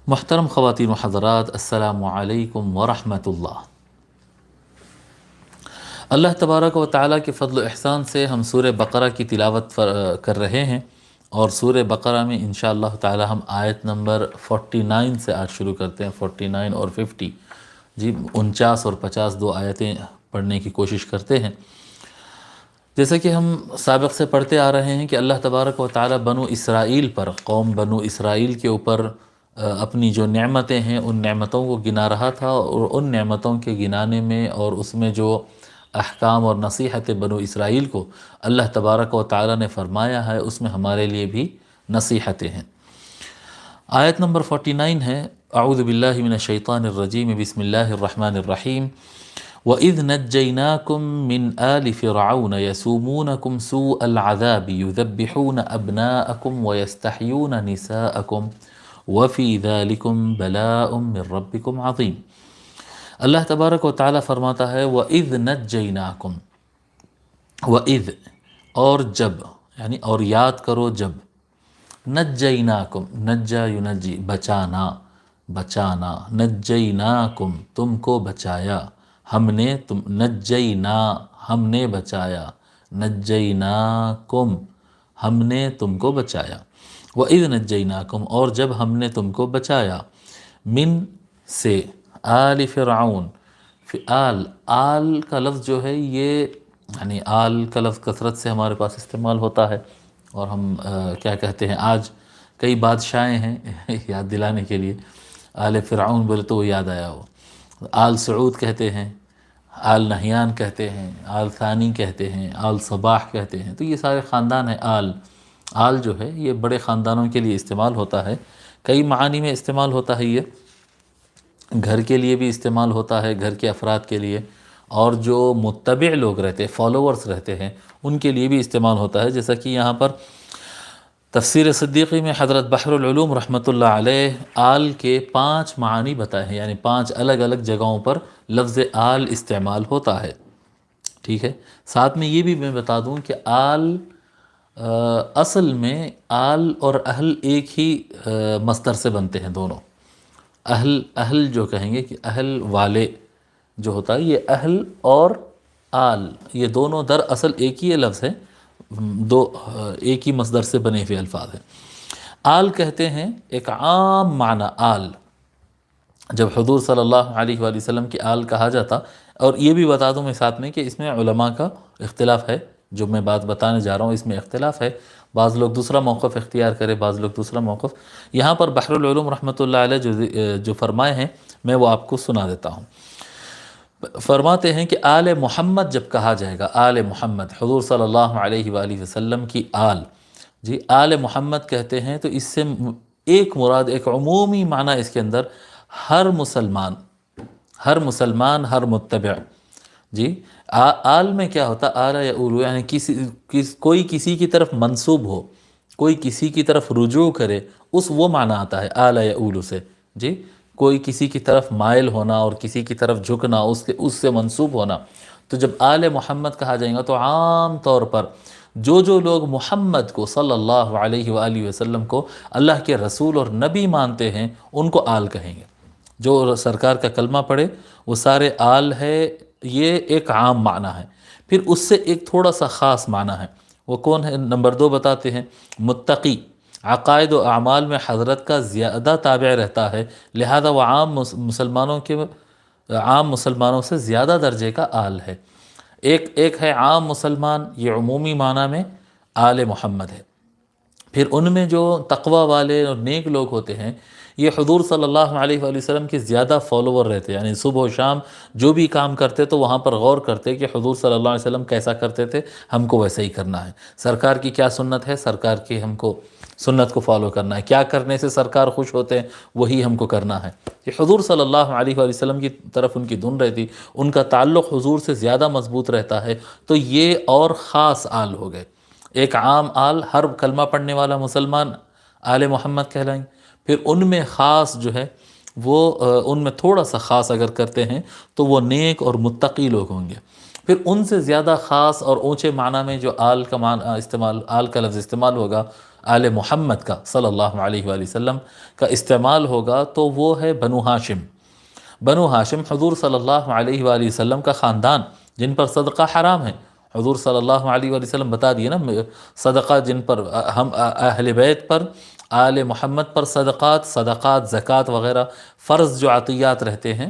محترم خواتین و حضرات، السلام علیکم ورحمۃ اللہ۔ اللہ تبارک و تعالیٰ کے فضل و احسان سے ہم سورہ بقرہ کی تلاوت کر رہے ہیں، اور سورہ بقرہ میں انشاءاللہ تعالیٰ ہم آیت نمبر 49 سے آج شروع کرتے ہیں۔ 49 اور 50 جی 49 اور 50 دو آیتیں پڑھنے کی کوشش کرتے ہیں۔ جیسا کہ ہم سابق سے پڑھتے آ رہے ہیں کہ اللہ تبارک و تعالیٰ بنو اسرائیل پر، قوم بنو اسرائیل کے اوپر اپنی جو نعمتیں ہیں ان نعمتوں کو گنا رہا تھا، اور ان نعمتوں کے گنانے میں اور اس میں جو احکام اور نصیحت بنو اسرائیل کو اللہ تبارک و تعالیٰ نے فرمایا ہے، اس میں ہمارے لیے بھی نصیحتیں ہیں۔ آیت نمبر 49 ہے، اعوذ باللہ من الشیطان الرجیم، بسم اللہ الرحمن الرحیم۔ وَإِذْ نَجَّيْنَاكُمْ مِنْ آلِ فِرْعَوْنَ يَسُومُونَكُمْ سُوءَ الْعَذَابِ يُذَبِّحُونَ أَبْنَاءَكُمْ وَيَسْتَحْيُونَ نِسَاءَكُمْ وَفِي ذَلِكُمْ بَلَاءٌ مِّن رَبِّكُمْ عَظِيمٌ۔ اللہ تبارک و تعالیٰ فرماتا ہے وَإِذْ نَجَّيْنَاكُمْ، وَإِذْ اور جب، یعنی اور یاد کرو جب، نجیناکم، نجا ینجی بچانا، بچانا، نجیناکم تم کو بچایا، ہم نے تم، نجینا ہم نے بچایا، نجیناکم ہم نے تم کو بچایا، وَإِذْ نَجَّيْنَاكُمْ اور جب ہم نے تم کو بچایا، من سے، آل فرعون، آل کا لفظ جو ہے یہ، یعنی آل کا لفظ کثرت سے ہمارے پاس استعمال ہوتا ہے، اور ہم کیا کہتے ہیں، آج کئی بادشاہیں ہیں یاد دلانے کے لیے، آل فرعون بولے تو وہ یاد آیا ہو، آل سعود کہتے ہیں، آل نہیان کہتے ہیں، آل ثانی کہتے ہیں، آل صباح کہتے ہیں، تو یہ سارے خاندان ہیں۔ آل جو ہے یہ بڑے خاندانوں کے لیے استعمال ہوتا ہے، کئی معانی میں استعمال ہوتا ہے، یہ گھر کے لیے بھی استعمال ہوتا ہے، گھر کے افراد کے لیے، اور جو متبع لوگ رہتے ہیں، فالوورز رہتے ہیں، ان کے لیے بھی استعمال ہوتا ہے۔ جیسا کہ یہاں پر تفسیر صدیقی میں حضرت بحر العلوم رحمۃ اللہ علیہ آل کے 5 معانی بتائے ہیں، یعنی 5 الگ الگ جگہوں پر لفظ آل استعمال ہوتا ہے، ٹھیک ہے۔ ساتھ میں یہ بھی میں بتا دوں کہ آل اصل میں آل اور اہل ایک ہی مصدر سے بنتے ہیں دونوں۔ اہل جو کہیں گے کہ اہل والے جو ہوتا ہے، یہ اہل اور آل یہ دونوں در اصل ایک ہی لفظ ہے، دو ایک ہی مصدر سے بنے ہوئے الفاظ ہیں۔ آل کہتے ہیں ایک عام معنی، آل جب حضور صلی اللہ علیہ وآلہ وسلم کی آل کہا جاتا، اور یہ بھی بتا دوں میں ساتھ میں کہ اس میں علماء کا اختلاف ہے، جو میں بات بتانے جا رہا ہوں اس میں اختلاف ہے، بعض لوگ دوسرا موقف اختیار کرے، بعض لوگ دوسرا موقف۔ یہاں پر بحر العلوم رحمۃ اللہ علیہ جو فرمائے ہیں میں وہ آپ کو سنا دیتا ہوں۔ فرماتے ہیں کہ آل محمد جب کہا جائے گا، آل محمد حضور صلی اللہ علیہ وآلہ وسلم کی آل، جی آل محمد کہتے ہیں تو اس سے ایک مراد، ایک عمومی معنی اس کے اندر ہر مسلمان، ہر مسلمان، ہر متبع، جی آل میں کیا ہوتا، آل یعول یعنی کوئی کسی کی طرف منسوب ہو، کوئی کسی کی طرف رجوع کرے، وہ معنی آتا ہے آل یعول سے، جی کوئی کسی کی طرف مائل ہونا اور کسی کی طرف جھکنا، اس سے منسوب ہونا۔ تو جب آل محمد کہا جائے گا تو عام طور پر جو لوگ محمد کو صلی اللہ علیہ وآلہ وسلم کو اللہ کے رسول اور نبی مانتے ہیں ان کو آل کہیں گے۔ جو سرکار کا کلمہ پڑھے وہ سارے آل ہے، یہ ایک عام معنی ہے۔ پھر اس سے ایک تھوڑا سا خاص معنی ہے، وہ کون ہے؟ نمبر 2 بتاتے ہیں، متقی، عقائد و اعمال میں حضرت کا زیادہ تابع رہتا ہے، لہذا وہ عام مسلمانوں سے زیادہ درجے کا آل ہے۔ ایک ہے عام مسلمان، یہ عمومی معنی میں آل محمد ہے۔ پھر ان میں جو تقوی والے اور نیک لوگ ہوتے ہیں، یہ حضور صلی اللہ علیہ وآلہ وسلم کے زیادہ فالوور رہتے ہیں، یعنی صبح و شام جو بھی کام کرتے تو وہاں پر غور کرتے کہ حضور صلی اللہ علیہ وسلم کیسا کرتے تھے، ہم کو ویسے ہی کرنا ہے۔ سرکار کی کیا سنت ہے، سرکار کی ہم کو سنت کو فالو کرنا ہے، کیا کرنے سے سرکار خوش ہوتے ہیں وہی ہم کو کرنا ہے۔ یہ حضور صلی اللہ علیہ وآلہ وسلم کی طرف ان کی دھن رہتی، ان کا تعلق حضور سے زیادہ مضبوط رہتا ہے، تو یہ اور خاص آل ہو گئے۔ ایک عام آل، ہر کلمہ پڑھنے والا مسلمان آل محمد کہلائیں، پھر ان میں خاص جو ہے وہ ان میں تھوڑا سا خاص اگر کرتے ہیں تو وہ نیک اور متقی لوگ ہوں گے۔ پھر ان سے زیادہ خاص اور اونچے معنی میں جو آل کا لفظ استعمال ہوگا، آل محمد کا صلی اللہ علیہ وآلہ وسلم کا استعمال ہوگا تو وہ ہے بنو ہاشم۔ بنو ہاشم حضور صلی اللہ علیہ وآلہ وسلم کا خاندان جن پر صدقہ حرام ہے۔ حضور صلی اللہ علیہ وآلہ وسلم بتا دیے نا، صدقہ جن پر ہم اہل بیت پر، آل محمد پر صدقات زکوٰۃ وغیرہ فرض جو عطیات رہتے ہیں،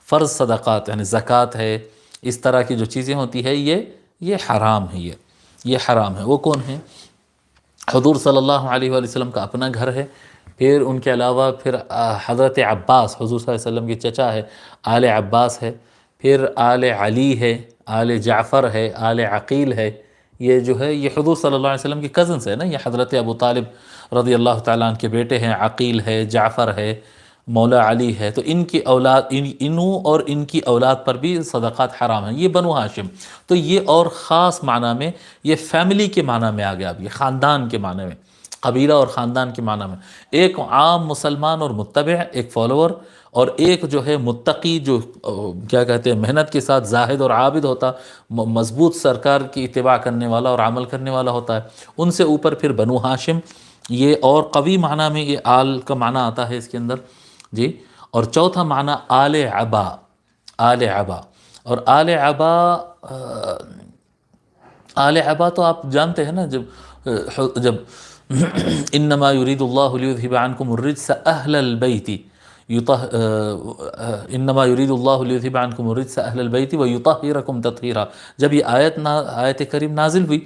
فرض صدقات یعنی زکوٰۃ ہے، اس طرح کی جو چیزیں ہوتی ہے یہ حرام ہے، یہ حرام ہے۔ وہ کون ہیں؟ حضور صلی اللہ علیہ وآلہ وسلم کا اپنا گھر ہے، پھر ان کے علاوہ پھر حضرت عباس حضور صلی اللہ علیہ وسلم کی چچا ہے، آل عباس ہے، پھر آل علی ہے، آل جعفر ہے، آل عقیل ہے۔ یہ جو ہے یہ حضور صلی اللہ علیہ وسلم کی کزنس ہے نا، یہ حضرت ابو طالب رضی اللہ تعالیٰ عنہ کے بیٹے ہیں، عقیل ہے، جعفر ہے، مولا علی ہے۔ تو ان کی اولاد، انہوں اور ان کی اولاد پر بھی صدقات حرام ہیں۔ یہ بنو ہاشم، تو یہ اور خاص معنی میں، یہ فیملی کے معنی میں آ گیا، اب یہ خاندان کے معنی میں، قبیلہ اور خاندان کے معنی میں۔ ایک عام مسلمان اور متبع، ایک فالوور، اور ایک جو ہے متقی، جو کیا کہتے ہیں محنت کے ساتھ زاہد اور عابد ہوتا، مضبوط سرکار کی اتباع کرنے والا اور عمل کرنے والا ہوتا ہے۔ ان سے اوپر پھر بنو ہاشم، یہ اور قوی معنی میں یہ آل کا معنی آتا ہے اس کے اندر جی۔ اور چوتھا معنی آل عبا، آل عبا، اور آل عبا، آل عبا تو آپ جانتے ہیں نا، جب انما یرید اللہ لیذھب عنکم الرجس اہل البیت، انما یرید اللہ لیذھب عنکم الرجس اہل البیت ویطہرکم تطہیرا، جب یہ آیت کریم نازل ہوئی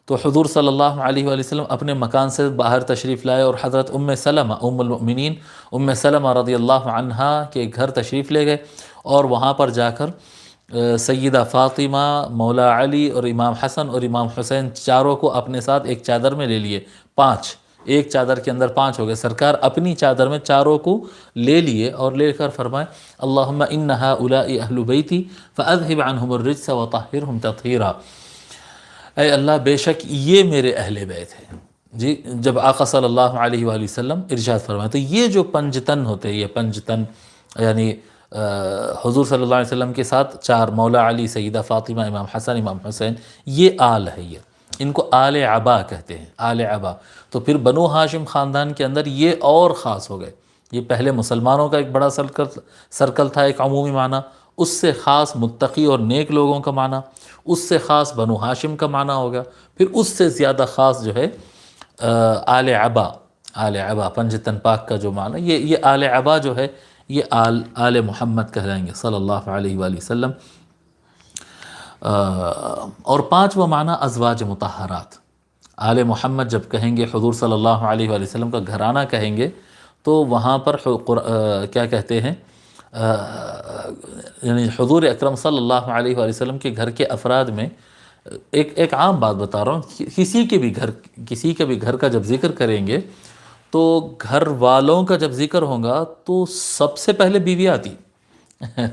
تو حضور صلی اللہ علیہ وآلہ وسلم اپنے مکان سے باہر تشریف لائے اور حضرت ام سلمہ، ام المؤمنین ام سلمہ رضی اللہ عنہا کے گھر تشریف لے گئے، اور وہاں پر جا کر سیدہ فاطمہ، مولا علی اور امام حسن اور امام حسین چاروں کو اپنے ساتھ ایک چادر میں لے لیے، 5، ایک چادر کے اندر 5 ہو گئے۔ سرکار اپنی چادر میں چاروں کو لے لیے اور لے کر فرمائے اللہم ان ہؤلاء اہل بیتی فاذھب عنہم الرجس وطہرہم تطہیرا، اے اللہ بے شک یہ میرے اہل بیت ہے جی۔ جب آقا صلی اللہ علیہ وآلہ وسلم ارشاد فرمائے، تو یہ جو پنجتن ہوتے ہیں، یہ پنجتن یعنی حضور صلی اللہ علیہ وسلم کے ساتھ 4، مولا علی، سیدہ فاطمہ، امام حسن، امام حسین، یہ آل ہے، یہ ان کو آل عبا کہتے ہیں، آل عبا۔ تو پھر بنو ہاشم خاندان کے اندر یہ اور خاص ہو گئے، یہ پہلے مسلمانوں کا ایک بڑا سرکل تھا، ایک عمومی معنی، اس سے خاص متقی اور نیک لوگوں کا معنی، اس سے خاص بنو ہاشم کا معنی ہو گیا، پھر اس سے زیادہ خاص جو ہے آل عبا، آل عبا پنجتن پاک کا جو معنی، یہ آل عبا جو ہے یہ آل محمد کہلائیں گے صلی اللہ علیہ وآلہ وسلم۔ اور 5واں معنی ازواج مطہرات، آل محمد جب کہیں گے، حضور صلی اللہ علیہ وآلہ وسلم کا گھرانہ کہیں گے، تو وہاں پر کیا کہتے ہیں، یعنی حضور اکرم صلی اللہ علیہ وآلہ وسلم کے گھر کے افراد میں ایک عام بات بتا رہا ہوں، کسی کے بھی گھر کا جب ذکر کریں گے تو گھر والوں کا جب ذکر ہوگا تو سب سے پہلے بیوی آتی،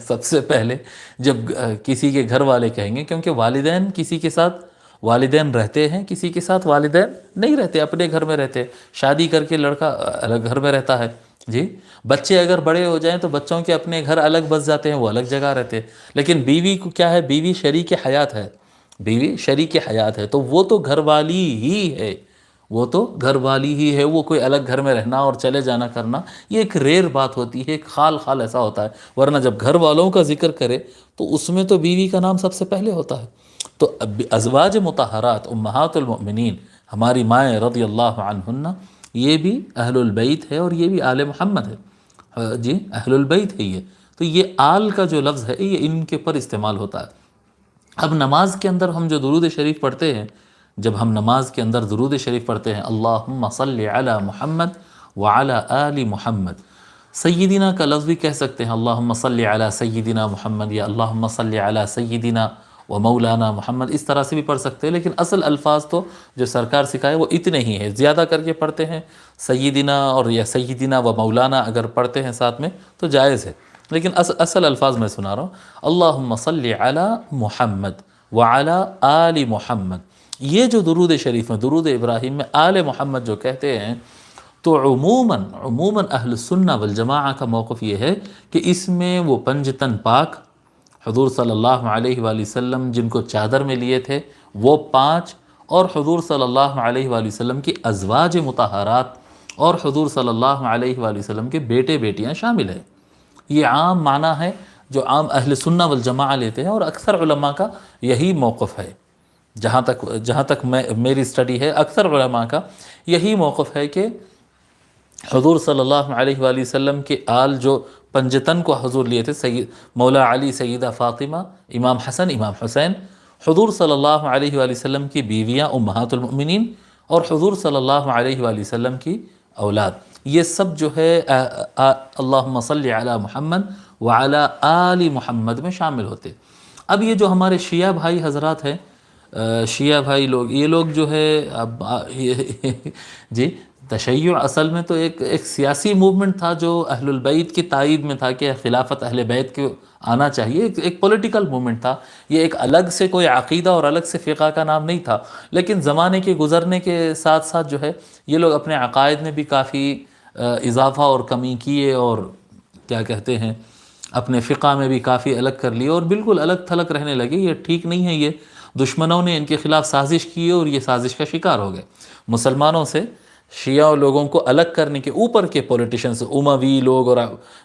سب سے پہلے جب کسی کے گھر والے کہیں گے، کیونکہ والدین کسی کے ساتھ والدین رہتے ہیں، کسی کے ساتھ والدین نہیں رہتے، اپنے گھر میں رہتے، شادی کر کے لڑکا الگ گھر میں رہتا ہے جی۔ بچے اگر بڑے ہو جائیں تو بچوں کے اپنے گھر الگ بس جاتے ہیں، وہ الگ جگہ رہتے، لیکن بیوی کو کیا ہے، بیوی شریک حیات ہے، بیوی شریک حیات ہے، تو وہ تو گھر والی ہی ہے، وہ تو گھر والی ہی ہے، وہ کوئی الگ گھر میں رہنا اور چلے جانا کرنا یہ ایک ریئر بات ہوتی ہے، ایک خال ایسا ہوتا ہے، ورنہ جب گھر والوں کا ذکر کرے تو اس میں تو بیوی کا نام سب سے پہلے ہوتا ہے۔ تو ازواج مطہرات امہات المؤمنین، ہماری مائیں رضی اللہ عنہن، یہ بھی اہل البیت ہے اور یہ بھی آل محمد ہے جی، اہل البیت ہے یہ۔ تو یہ آل کا جو لفظ ہے یہ ان کے پر استعمال ہوتا ہے۔ اب نماز کے اندر ہم جو درود شریف پڑھتے ہیں، جب ہم نماز کے اندر درود شریف پڑھتے ہیں، اللہم صلی علی محمد وعلی آل محمد، سیدنا کا لفظ بھی کہہ سکتے ہیں، اللہم صلی علی سیدنا محمد، یا اللہم صلی علی سیدنا و مولانا محمد، اس طرح سے بھی پڑھ سکتے ہیں، لیکن اصل الفاظ تو جو سرکار سکھائے وہ اتنے ہی ہیں، زیادہ کر کے پڑھتے ہیں سیدنا اور یا سیدنا و مولانا اگر پڑھتے ہیں ساتھ میں تو جائز ہے، لیکن اصل الفاظ میں سنا رہا ہوں، اللہم صلی علی محمد وعلی آل محمد۔ یہ جو درود شریف میں، درود ابراہیم میں آل محمد جو کہتے ہیں، تو عموماً اہل سنہ والجماعہ کا موقف یہ ہے کہ اس میں وہ پنجتن پاک حضور صلی اللہ علیہ وآلہ وسلم جن کو چادر میں لیے تھے وہ 5، اور حضور صلی اللہ علیہ وآلہ وسلم کی ازواج مطہرات اور حضور صلی اللہ علیہ وآلہ وسلم کے بیٹے بیٹیاں شامل ہیں۔ یہ عام معنی ہے جو عام اہل سنہ والجماعہ لیتے ہیں، اور اکثر علماء کا یہی موقف ہے۔ جہاں تک میری اسٹڈی ہے، اکثر علماء کا یہی موقف ہے کہ حضور صلی اللہ علیہ وآلہ وسلم کے آل جو پنجتن کو حضور لیے تھے، مولا علی، سیدہ فاطمہ، امام حسن، امام حسین، حضور صلی اللہ علیہ وآلہ وسلم کی بیویاں امہات المؤمنین، اور حضور صلی اللہ علیہ وآلہ وسلم کی اولاد، یہ سب جو ہے اللہم صلی علی محمد وعلی آل محمد میں شامل ہوتے۔ اب یہ جو ہمارے شیعہ بھائی حضرات ہیں، شیعہ بھائی لوگ، یہ لوگ جو ہے اب جی، تشیع اصل میں تو ایک سیاسی موومنٹ تھا جو اہل البیت کی تائید میں تھا کہ خلافت اہل بیت کو آنا چاہیے، ایک پولیٹیکل موومنٹ تھا، یہ ایک الگ سے کوئی عقیدہ اور الگ سے فقہ کا نام نہیں تھا۔ لیکن زمانے کے گزرنے کے ساتھ ساتھ جو ہے یہ لوگ اپنے عقائد میں بھی کافی اضافہ اور کمی کیے، اور کیا کہتے ہیں، اپنے فقہ میں بھی کافی الگ کر لیے، اور بالکل الگ تھلگ رہنے لگے۔ یہ ٹھیک نہیں ہے، یہ دشمنوں نے ان کے خلاف سازش کی اور یہ سازش کا شکار ہو گئے۔ مسلمانوں سے شیعہ لوگوں کو الگ کرنے کے اوپر کے پولیٹیشنز، اموی لوگ، اور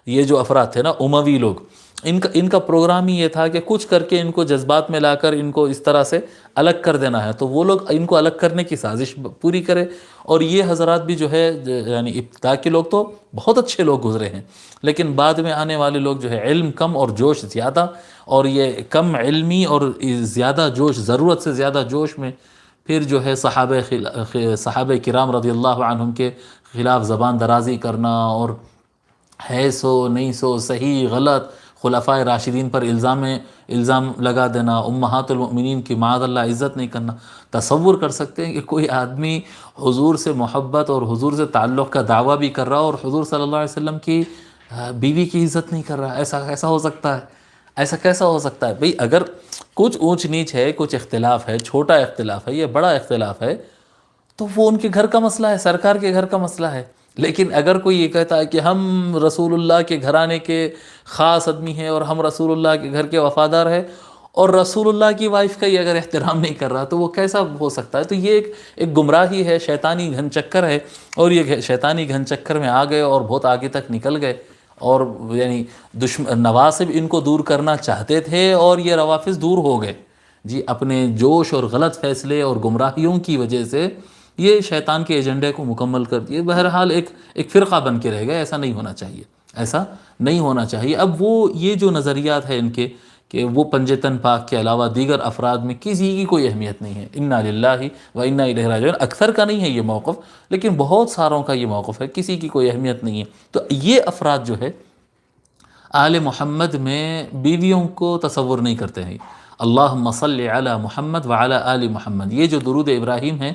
یہ جو افراد تھے نا اموی لوگ، ان کا پروگرام ہی یہ تھا کہ کچھ کر کے ان کو جذبات میں لا کر ان کو اس طرح سے الگ کر دینا ہے، تو وہ لوگ ان کو الگ کرنے کی سازش پوری کرے۔ اور یہ حضرات بھی جو ہے، یعنی ابتدا کے لوگ تو بہت اچھے لوگ گزرے ہیں، لیکن بعد میں آنے والے لوگ جو ہے علم کم اور جوش زیادہ، اور یہ کم علمی اور زیادہ جوش، ضرورت سے زیادہ جوش میں پھر جو ہے صحابہ کرام رضی اللہ عنہم کے خلاف زبان درازی کرنا، اور ہے سو نہیں سو، صحیح غلط، خلفائے راشدین پر الزام لگا دینا، امہات المؤمنین کی معاذ اللہ عزت نہیں کرنا۔ تصور کر سکتے ہیں کہ کوئی آدمی حضور سے محبت اور حضور سے تعلق کا دعویٰ بھی کر رہا اور حضور صلی اللہ علیہ وسلم کی بیوی کی عزت نہیں کر رہا؟ ایسا ہو سکتا ہے؟ ایسا کیسا ہو سکتا ہے بھئی؟ اگر کچھ اونچ نیچ ہے، کچھ اختلاف ہے، چھوٹا اختلاف ہے یا بڑا اختلاف ہے، تو وہ ان کے گھر کا مسئلہ ہے، سرکار کے گھر کا مسئلہ ہے۔ لیکن اگر کوئی یہ کہتا ہے کہ ہم رسول اللہ کے گھرانے کے خاص آدمی ہیں اور ہم رسول اللہ کے گھر کے وفادار ہیں، اور رسول اللہ کی وائف کا یہ اگر احترام نہیں کر رہا، تو وہ کیسا ہو سکتا ہے؟ تو یہ ایک گمراہی ہے، شیطانی گھن چکر ہے، اور یہ شیطانی گھن چکر میں آ گئے اور بہت آگے تک نکل گئے، اور یعنی نواسب ان کو دور کرنا چاہتے تھے، اور یہ روافظ دور ہو گئے جی، اپنے جوش اور غلط فیصلے اور گمراہیوں کی وجہ سے یہ شیطان کے ایجنڈے کو مکمل کر دیے۔ بہرحال ایک فرقہ بن کے رہ گئے۔ ایسا نہیں ہونا چاہیے، ایسا نہیں ہونا چاہیے۔ اب وہ یہ جو نظریات ہے ان کے کہ وہ پنجتن پاک کے علاوہ دیگر افراد میں کسی کی کوئی اہمیت نہیں ہے، انا للہ و انا الیہ راجعون، اکثر کا نہیں ہے یہ موقف، لیکن بہت ساروں کا یہ موقف ہے، کسی کی کوئی اہمیت نہیں ہے۔ تو یہ افراد جو ہے آل محمد میں بیویوں کو تصور نہیں کرتے ہیں۔ اللہم صلی علی محمد وعلی آل محمد، یہ جو درود ابراہیم ہے،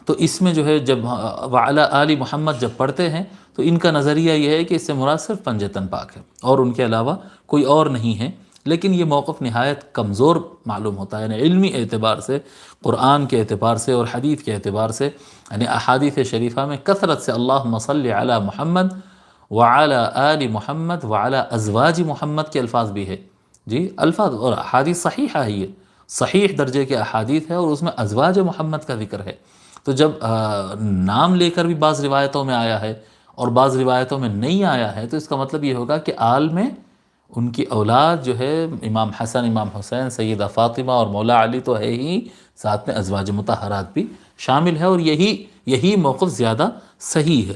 تو اس میں جو ہے جب وعلی آل محمد جب پڑھتے ہیں تو ان کا نظریہ یہ ہے کہ اس سے مراد صرف پنجتن پاک ہے اور ان کے علاوہ کوئی اور نہیں ہے۔ لیکن یہ موقف نہایت کمزور معلوم ہوتا ہے، یعنی علمی اعتبار سے، قرآن کے اعتبار سے اور حدیث کے اعتبار سے، یعنی احادیث شریفہ میں کثرت سے اللہم صلی علی محمد وعلی آل محمد وعلی ازواج محمد کے الفاظ بھی ہے جی، الفاظ اور احادیث صحیحہ ہے، یہ صحیح درجے کے احادیث ہے، اور اس میں ازواج محمد کا ذکر ہے۔ تو جب نام لے کر بھی بعض روایتوں میں آیا ہے اور بعض روایتوں میں نہیں آیا ہے، تو اس کا مطلب یہ ہوگا کہ آل میں ان کی اولاد جو ہے امام حسن، امام حسین، سیدہ فاطمہ اور مولا علی تو ہے ہی، ساتھ میں ازواج مطہرات بھی شامل ہے، اور یہی موقف زیادہ صحیح ہے،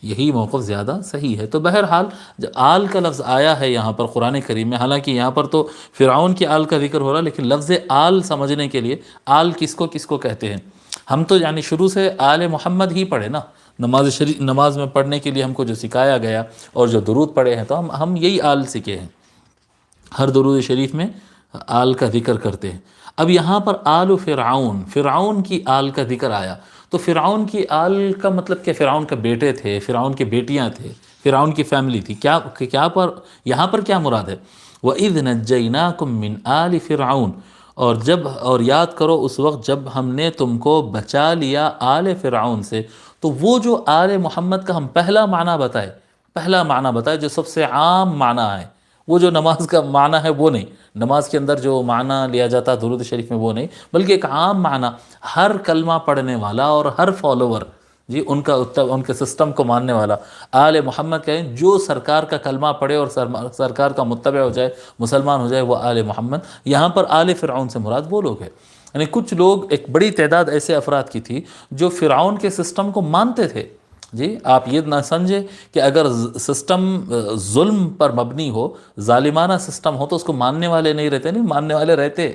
یہی موقف زیادہ صحیح ہے۔ تو بہرحال جب آل کا لفظ آیا ہے یہاں پر قرآن کریم میں، حالانکہ یہاں پر تو فرعون کی آل کا ذکر ہو رہا، لیکن لفظ آل سمجھنے کے لیے آل کس کو کہتے ہیں، ہم تو یعنی شروع سے آل محمد ہی پڑھے نا، نماز میں پڑھنے کے لیے ہم کو جو سکھایا گیا اور جو درود پڑھے ہیں، تو ہم یہی آل سیکھے ہیں، ہر درود شریف میں آل کا ذکر کرتے ہیں۔ اب یہاں پر آل فرعون کی آل کا ذکر آیا، تو فرعون کی آل کا مطلب کہ فرعون کے بیٹے تھے، فرعون کی بیٹیاں تھے، فرعون کی فیملی تھی، یہاں پر کیا مراد ہے؟ وَإِذْ نَجَّيْنَاكُمْ مِنْ آلِ فرعون، اور یاد کرو اس وقت جب ہم نے تم کو بچا لیا آل فرعون سے۔ تو وہ جو آل محمد کا ہم پہلا معنی بتائے جو سب سے عام معنی ہے، وہ جو نماز کا معنی ہے وہ نہیں، نماز کے اندر جو معنی لیا جاتا ہے درود شریف میں وہ نہیں، بلکہ ایک عام معنی ہر کلمہ پڑھنے والا اور ہر فالوور، جی ان کے سسٹم کو ماننے والا، آل محمد کہیں جو سرکار کا کلمہ پڑھے اور سرکار کا متبع ہو جائے، مسلمان ہو جائے، وہ آل محمد۔ یہاں پر آل فرعون سے مراد وہ لوگ ہیں، یعنی کچھ لوگ، ایک بڑی تعداد ایسے افراد کی تھی جو فرعون کے سسٹم کو مانتے تھے۔ جی آپ یہ نہ سمجھے کہ اگر سسٹم ظلم پر مبنی ہو، ظالمانہ سسٹم ہو تو اس کو ماننے والے نہیں رہتے، نہیں ماننے والے رہتے،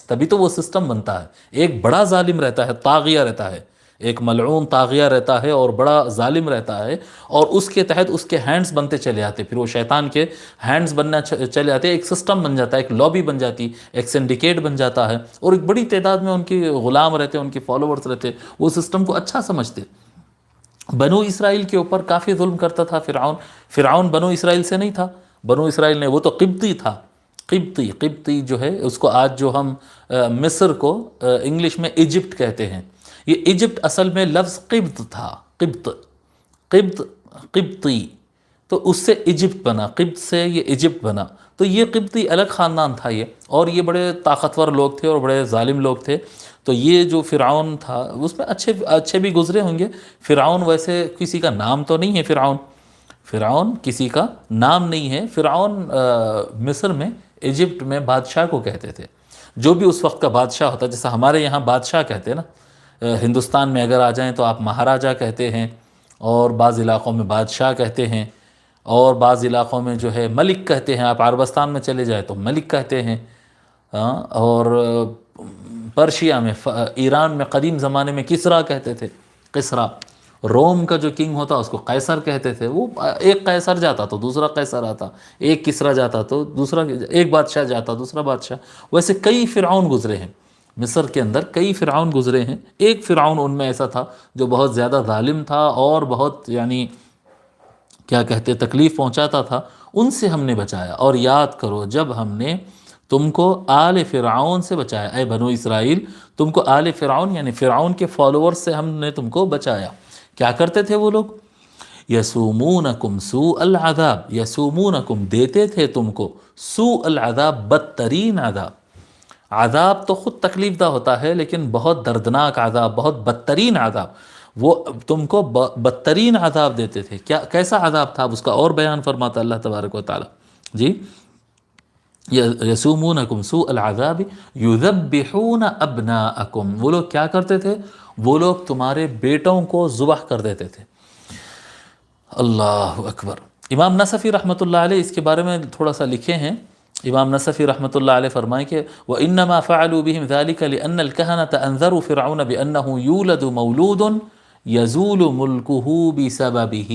تبھی تو وہ سسٹم بنتا ہے۔ ایک بڑا ظالم رہتا ہے، طاغیہ رہتا ہے، ایک ملعون طاغیہ رہتا ہے اور بڑا ظالم رہتا ہے، اور اس کے تحت اس کے ہینڈز بنتے چلے آتے، پھر وہ شیطان کے ہینڈز بننا چلے آتے، ایک سسٹم بن جاتا ہے، ایک لابی بن جاتی، ایک سنڈیکیٹ بن جاتا ہے، اور ایک بڑی تعداد میں ان کی غلام رہتے، ان کے فالوورز رہتے، وہ سسٹم کو اچھا سمجھتے۔ بنو اسرائیل کے اوپر کافی ظلم کرتا تھا فرعون۔ فرعون بنو اسرائیل سے نہیں تھا، بنو اسرائیل نے، وہ تو قبطی تھا، قبطی جو ہے اس کو آج جو ہم مصر کو انگلش میں ایجپٹ کہتے ہیں، یہ ایجپٹ اصل میں لفظ قبط تھا، قبطی، تو اس سے ایجپٹ بنا، قبط سے یہ ایجپٹ بنا، تو یہ قبطی الگ خاندان تھا یہ، اور یہ بڑے طاقتور لوگ تھے اور بڑے ظالم لوگ تھے۔ تو یہ جو فرعون تھا اس میں اچھے بھی گزرے ہوں گے۔ فرعون ویسے کسی کا نام تو نہیں ہے، فرعون کسی کا نام نہیں ہے۔ فرعون مصر میں، ایجپٹ میں بادشاہ کو کہتے تھے، جو بھی اس وقت کا بادشاہ ہوتا، جیسا ہمارے یہاں بادشاہ کہتے ہیں نا، ہندوستان میں اگر آ جائیں تو آپ مہاراجہ کہتے ہیں، اور بعض علاقوں میں بادشاہ کہتے ہیں، اور بعض علاقوں میں جو ہے ملک کہتے ہیں، آپ عربستان میں چلے جائیں تو ملک کہتے ہیں، اور پرشیا میں، ایران میں قدیم زمانے میں کسریٰ کہتے تھے، کسریٰ۔ روم کا جو کنگ ہوتا اس کو قیصر کہتے تھے، وہ ایک قیصر جاتا تو دوسرا قیصر آتا، ایک کسریٰ جاتا تو دوسرا، ایک بادشاہ جاتا دوسرا بادشاہ۔ ویسے کئی فرعون گزرے ہیں مصر کے اندر، کئی فرعون گزرے ہیں۔ ایک فرعون ان میں ایسا تھا جو بہت زیادہ ظالم تھا اور بہت یعنی کیا کہتے تکلیف پہنچاتا تھا، ان سے ہم نے بچایا۔ اور یاد کرو جب ہم نے تم کو آل فرعون سے بچایا، اے بنو اسرائیل تم کو آل فرعون یعنی فرعون کے فالوورز سے ہم نے تم کو بچایا۔ کیا کرتے تھے وہ لوگ؟ یسومونکم سوء العذاب، یسومونکم دیتے تھے تم کو، سوء العذاب بدترین عذاب۔ عذاب تو خود تکلیف دہ ہوتا ہے، لیکن بہت دردناک عذاب، بہت بدترین عذاب، وہ تم کو بدترین عذاب دیتے تھے۔ کیسا عذاب تھا اس کا اور بیان فرماتا اللہ تبارک و تعالی، جی یسومونکم سوء العذاب یذبحون ابناءکم، وہ لوگ کیا کرتے تھے؟ وہ لوگ تمہارے بیٹوں کو ذبح کر دیتے تھے۔ اللہ اکبر۔ امام نصفی رحمۃ اللہ علیہ اس کے بارے میں تھوڑا سا لکھے ہیں۔ امام نصفی رحمۃ اللہ علیہ فرمائیں کہ وَإِنَّمَا فَعَلُوا بِهِمْ ذَلِكَ لِأَنَّ الْكَهَنَةَ أَنذَرُوا فِرْعَوْنَ بِأَنَّهُ يُولَدُ مَوْلُودٌ يَزُولُ مُلْكُهُ بِسَبَبِهِ۔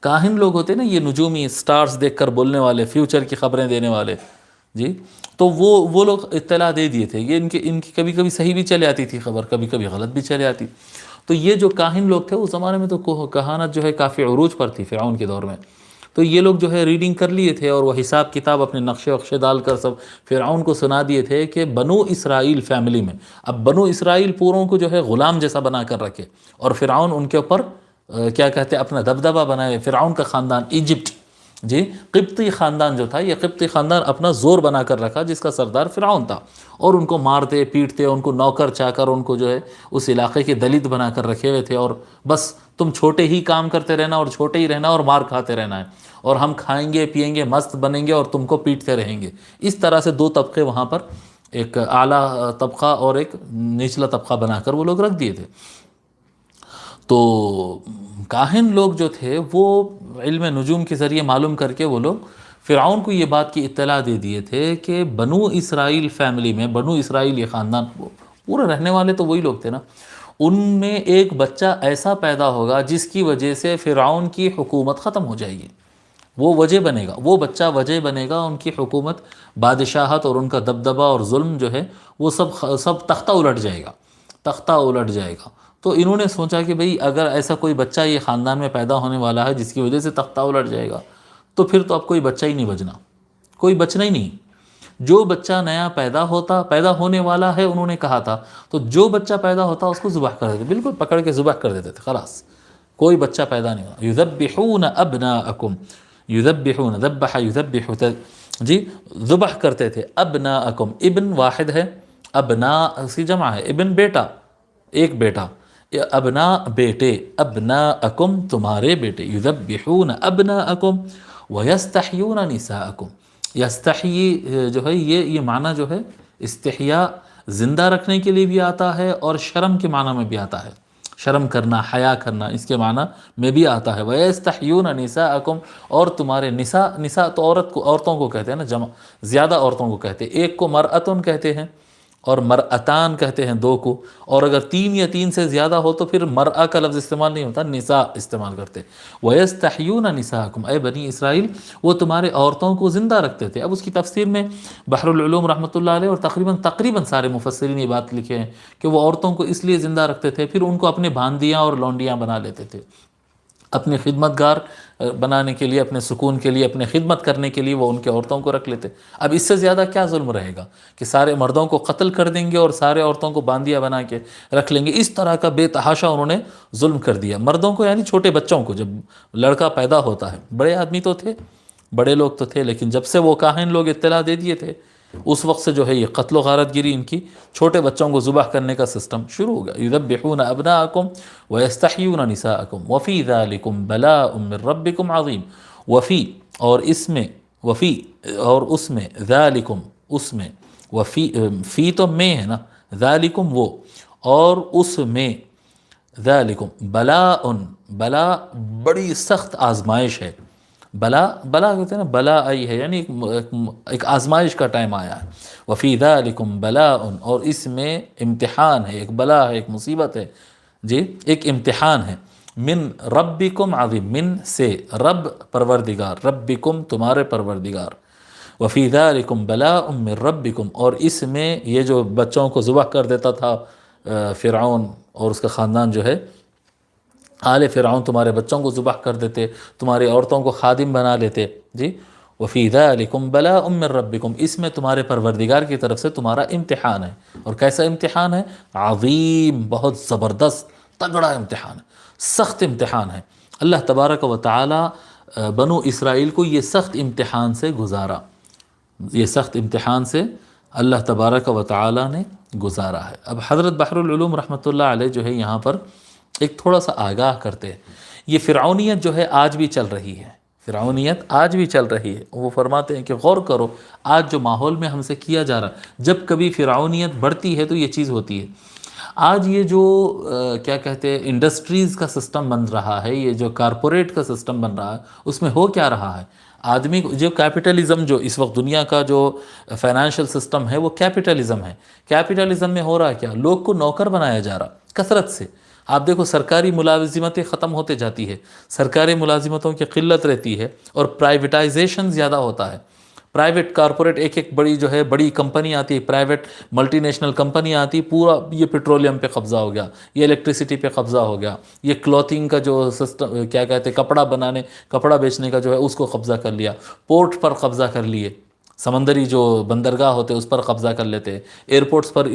کاہن لوگ ہوتے ہیں نا، یہ نجومی، سٹارز دیکھ کر بولنے والے، فیوچر کی خبریں دینے والے، جی تو وہ لوگ اطلاع دے دیے تھے۔ یہ ان کی کبھی کبھی صحیح بھی چلے آتی تھی خبر، کبھی کبھی غلط بھی چلے آتی۔ تو یہ جو کاہن لوگ تھے اس زمانے میں تو کہانت جو ہے کافی عروج پر تھی فرعون کے دور میں، تو یہ لوگ جو ہے ریڈنگ کر لیے تھے اور وہ حساب کتاب اپنے نقشے وقشے ڈال کر سب فرعون کو سنا دیے تھے کہ بنو اسرائیل فیملی میں، اب بنو اسرائیل پوروں کو جو ہے غلام جیسا بنا کر رکھے، اور فرعون ان کے اوپر کیا کہتے ہیں اپنا دبدبہ بنائے۔ فرعون کا خاندان ایجپٹ، جی قبطی خاندان جو تھا، یہ قبطی خاندان اپنا زور بنا کر رکھا، جس کا سردار فرعون تھا، اور ان کو مارتے پیٹتے، ان کو نوکر چا کر ان کو جو ہے اس علاقے کے دلت بنا کر رکھے ہوئے تھے، اور بس تم چھوٹے ہی کام کرتے رہنا اور چھوٹے ہی رہنا اور مار کھاتے رہنا ہے، اور ہم کھائیں گے پیئیں گے مست بنیں گے اور تم کو پیٹتے رہیں گے۔ اس طرح سے دو طبقے وہاں پر، ایک اعلیٰ طبقہ اور ایک نچلا طبقہ بنا کر وہ لوگ رکھ دیے تھے۔ تو کاہن لوگ جو تھے وہ علم نجوم کے ذریعے معلوم کر کے وہ لوگ فرعون کو یہ بات کی اطلاع دے دیے تھے کہ بنو اسرائیل فیملی میں، بنو اسرائیل یہ خاندان پورے رہنے والے تو وہی لوگ تھے نا، ان میں ایک بچہ ایسا پیدا ہوگا جس کی وجہ سے فرعون کی حکومت ختم ہو جائے گی، وہ وجہ بنے گا، وہ بچہ وجہ بنے گا، ان کی حکومت، بادشاہت اور ان کا دبدبہ اور ظلم جو ہے وہ سب تختہ الٹ جائے گا، تختہ الٹ جائے گا۔ تو انہوں نے سوچا کہ بھئی اگر ایسا کوئی بچہ یہ خاندان میں پیدا ہونے والا ہے جس کی وجہ سے تختہ الٹ جائے گا، تو پھر تو اب کوئی بچہ ہی نہیں بچنا، کوئی بچنا ہی نہیں۔ جو بچہ نیا پیدا ہونے والا ہے، انہوں نے کہا تھا، تو جو بچہ پیدا ہوتا اس کو ذبح کر دیتے، بالکل پکڑ کے ذبح کر دیتے تھے، خلاص کوئی بچہ پیدا نہیں ہوگا۔ یذبحون ابناءکم، یذبحون، ذبح یذبح، جی ذبح کرتے تھے ابناءکم، ابن واحد ہے، ابناء اسی جمع ہے، ابن بیٹا، ایک بیٹا، ابناء بیٹے، ابناءکم تمہارے بیٹے، یذبحون ابناءکم ویستحیون نساءکم، یستحیی جو ہے یہ معنی جو ہے استحیاء زندہ رکھنے کے لیے بھی آتا ہے اور شرم کے معنی میں بھی آتا ہے، شرم کرنا، حیا کرنا، اس کے معنی میں بھی آتا ہے۔ وَيَسْتَحْيُونَ نِسَاءَكُمْ، اور تمہارے نساء تو عورتوں کو کہتے ہیں نا، جمع زیادہ عورتوں کو کہتے ہیں، ایک کو مرأتن کہتے ہیں اور مرأتان کہتے ہیں دو کو، اور اگر تین یا تین سے زیادہ ہو تو پھر مرأہ کا لفظ استعمال نہیں ہوتا، نساء استعمال کرتے۔ وَيَسْتَحْيُونَ نِسَاءَكُمْ، اے بنی اسرائیل وہ تمہارے عورتوں کو زندہ رکھتے تھے۔ اب اس کی تفسیر میں بحر العلوم رحمۃ اللہ علیہ اور تقریباً سارے مفسرین یہ بات لکھے ہیں کہ وہ عورتوں کو اس لیے زندہ رکھتے تھے، پھر ان کو اپنے بھاندیاں اور لونڈیاں بنا لیتے تھے، اپنے خدمت گار بنانے کے لیے، اپنے سکون کے لیے، اپنے خدمت کرنے کے لیے وہ ان کے عورتوں کو رکھ لیتے۔ اب اس سے زیادہ کیا ظلم رہے گا کہ سارے مردوں کو قتل کر دیں گے اور سارے عورتوں کو باندیا بنا کے رکھ لیں گے؟ اس طرح کا بے تحاشا انہوں نے ظلم کر دیا مردوں کو، یعنی چھوٹے بچوں کو۔ جب لڑکا پیدا ہوتا ہے، بڑے آدمی تو تھے، بڑے لوگ تو تھے، لیکن جب سے وہ کاہن لوگ اطلاع دے دیے تھے اس وقت سے جو ہے یہ قتل و غارت گیری، ان کی چھوٹے بچوں کو ذبح کرنے کا سسٹم شروع ہو گیا۔ یذبحون ابناءکم ویستحیون نساءکم وفی ذالکم بلاء من ربکم عظیم، وفی اور اس میں، وفی اور اس میں، ذالکم اس میں، وفی فی تو میں ہے نا، ذالکم وہ، اور اس میں، ذالکم بلاء، بلا بڑی سخت آزمائش ہے، بلا کہتے ہیں نا، بلا آئی ہے یعنی ایک آزمائش کا ٹائم آیا ہے۔ وفی ذالکم بلاء، اور اس میں امتحان ہے، ایک بلا ہے، ایک مصیبت ہے، جی ایک امتحان ہے، من ربکم عظیم، من سے رب پروردگار، ربکم تمہارے پروردگار، وفی ذالکم بلاء من ربکم، اور اس میں یہ جو بچوں کو ذبح کر دیتا تھا فرعون اور اس کا خاندان جو ہے، آل فرعون تمہارے بچوں کو ذبح کر دیتے، تمہاری عورتوں کو خادم بنا لیتے، جی وفی ذالکم بلاء من ربکم، اس میں تمہارے پروردگار کی طرف سے تمہارا امتحان ہے۔ اور کیسا امتحان ہے؟ عظیم، بہت زبردست تگڑا امتحان ہے، سخت امتحان ہے۔ اللہ تبارک و تعالی بنو اسرائیل کو یہ سخت امتحان سے گزارا، یہ سخت امتحان سے اللہ تبارک و تعالی نے گزارا ہے۔ اب حضرت بحر العلوم رحمۃ اللہ علیہ جو ہے یہاں پر ایک تھوڑا سا آگاہ کرتے ہیں، یہ فرعونیت جو ہے آج بھی چل رہی ہے، فرعونیت آج بھی چل رہی ہے۔ وہ فرماتے ہیں کہ غور کرو آج جو ماحول میں ہم سے کیا جا رہا ہے، جب کبھی فرعونیت بڑھتی ہے تو یہ چیز ہوتی ہے۔ آج یہ جو کیا کہتے ہیں انڈسٹریز کا سسٹم بن رہا ہے، یہ جو کارپوریٹ کا سسٹم بن رہا ہے، اس میں ہو کیا رہا ہے؟ آدمی کو جو کیپٹلزم، جو اس وقت دنیا کا جو فائنینشیل سسٹم ہے وہ کیپٹلزم ہے۔ کیپٹلزم میں ہو رہا کیا؟ لوگ کو نوکر بنایا جا رہا کثرت سے۔ آپ دیکھو سرکاری ملازمتیں ختم ہوتے جاتی ہے، سرکاری ملازمتوں کی قلت رہتی ہے، اور پرائیویٹائزیشن زیادہ ہوتا ہے۔ پرائیویٹ کارپوریٹ ایک بڑی جو ہے بڑی کمپنی آتی ہے، پرائیویٹ ملٹی نیشنل کمپنی آتی، پورا یہ پیٹرولیم پہ قبضہ ہو گیا، یہ الیکٹریسٹی پہ قبضہ ہو گیا، یہ کلوتھنگ کا جو سسٹم کیا کہتے ہیں کپڑا بیچنے کا جو ہے اس کو قبضہ کر لیا، پورٹ پر قبضہ کر لیے، سمندری جو بندرگاہ ہوتے اس پر قبضہ کر لیتے، ایئرپورٹس پر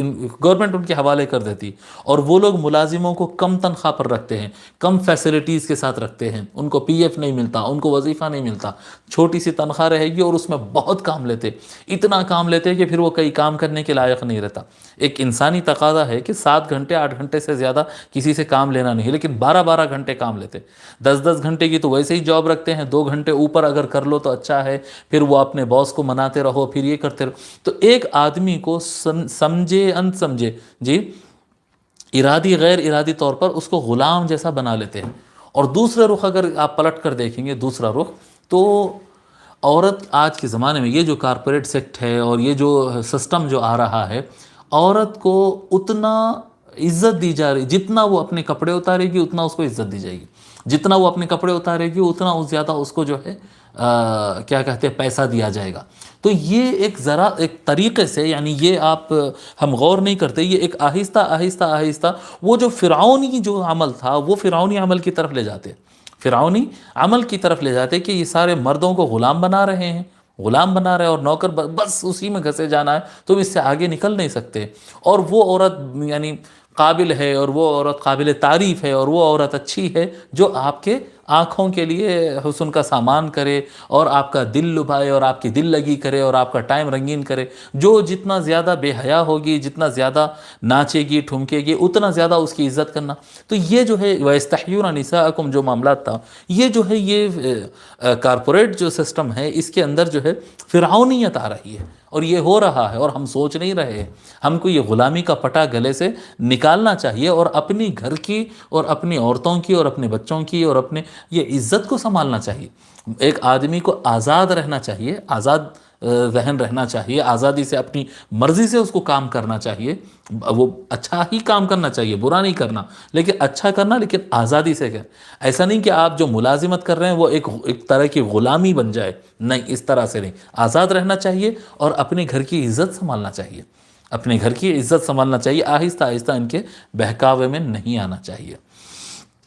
گورنمنٹ ان کے حوالے کر دیتی، اور وہ لوگ ملازموں کو کم تنخواہ پر رکھتے ہیں، کم فیسلٹیز کے ساتھ رکھتے ہیں، ان کو پی ایف نہیں ملتا، ان کو وظیفہ نہیں ملتا، چھوٹی سی تنخواہ رہے گی اور اس میں بہت کام لیتے، اتنا کام لیتے کہ پھر وہ کئی کام کرنے کے لائق نہیں رہتا۔ ایک انسانی تقاضا ہے کہ 7 گھنٹے 8 گھنٹے سے زیادہ کسی سے کام لینا نہیں، لیکن 12 گھنٹے کام لیتے، 10 گھنٹے کی تو ویسے ہی جاب رکھتے ہیں، 2 گھنٹے اوپر اگر کر لو تو اچھا ہے، پھر وہ اپنے باس کو مناتے رہو، پھر یہ کرتے رہو۔ تو ایک آدمی کو سمجھے ان سمجھے، جی ارادی غیر ارادی طور پر اس کو غلام جیسا بنا لیتے ہیں۔ اور دوسرا رخ اگر آپ پلٹ کر دیکھیں گے، دوسرا رخ، تو عورت آج کے زمانے میں یہ جو کارپوریٹ سیکٹ ہے اور یہ جو سسٹم جو آ رہا ہے، عورت کو اتنا عزت دی جا رہی، جتنا وہ اپنے کپڑے اتارے گی اتنا اس کو عزت دی جائے گی، جتنا وہ اپنے کپڑے اتارے گی اتنا زیادہ اس کو جو ہے کیا کہتے ہیں پیسہ دیا جائے گا۔ تو یہ ایک طریقے سے، یعنی یہ ہم غور نہیں کرتے، یہ ایک آہستہ آہستہ آہستہ وہ جو فرعونی جو عمل تھا وہ فرعونی عمل کی طرف لے جاتے، فرعونی عمل کی طرف لے جاتے کہ یہ سارے مردوں کو غلام بنا رہے ہیں، غلام بنا رہے ہیں، اور نوکر بس اسی میں گھسے جانا ہے، تم اس سے آگے نکل نہیں سکتے۔ اور وہ عورت یعنی قابل ہے، اور وہ عورت قابل تعریف ہے، اور وہ عورت اچھی ہے جو آپ کے آنکھوں کے لیے حسن کا سامان کرے اور آپ کا دل لبھائے اور آپ کی دل لگی کرے اور آپ کا ٹائم رنگین کرے. جو جتنا زیادہ بے حیا ہوگی، جتنا زیادہ ناچے گی ٹھمکے گی، اتنا زیادہ اس کی عزت کرنا. تو یہ جو ہے وَيَسْتَحْيُونَ نِسَاءَكُمْ جو معاملات تھا، یہ جو ہے یہ کارپوریٹ جو سسٹم ہے اس کے اندر جو ہے فرعونیت آ رہی ہے، اور یہ ہو رہا ہے اور ہم سوچ نہیں رہے ہیں. ہم کو یہ غلامی کا پٹا گلے سے نکالنا چاہیے اور اپنی گھر کی اور اپنی عورتوں کی اور اپنے بچوں کی اور اپنے یہ عزت کو سنبھالنا چاہیے. ایک آدمی کو آزاد رہنا چاہیے، آزاد ذہن رہنا چاہیے، آزادی سے اپنی مرضی سے اس کو کام کرنا چاہیے. وہ اچھا ہی کام کرنا چاہیے، برا نہیں کرنا، لیکن اچھا کرنا، لیکن آزادی سے کریں. ایسا نہیں کہ آپ جو ملازمت کر رہے ہیں وہ ایک طرح کی غلامی بن جائے. نہیں، اس طرح سے نہیں. آزاد رہنا چاہیے اور اپنے گھر کی عزت سنبھالنا چاہیے. اپنے گھر کی عزت سنبھالنا چاہیے. آہستہ آہستہ ان کے بہکاوے میں نہیں آنا چاہیے.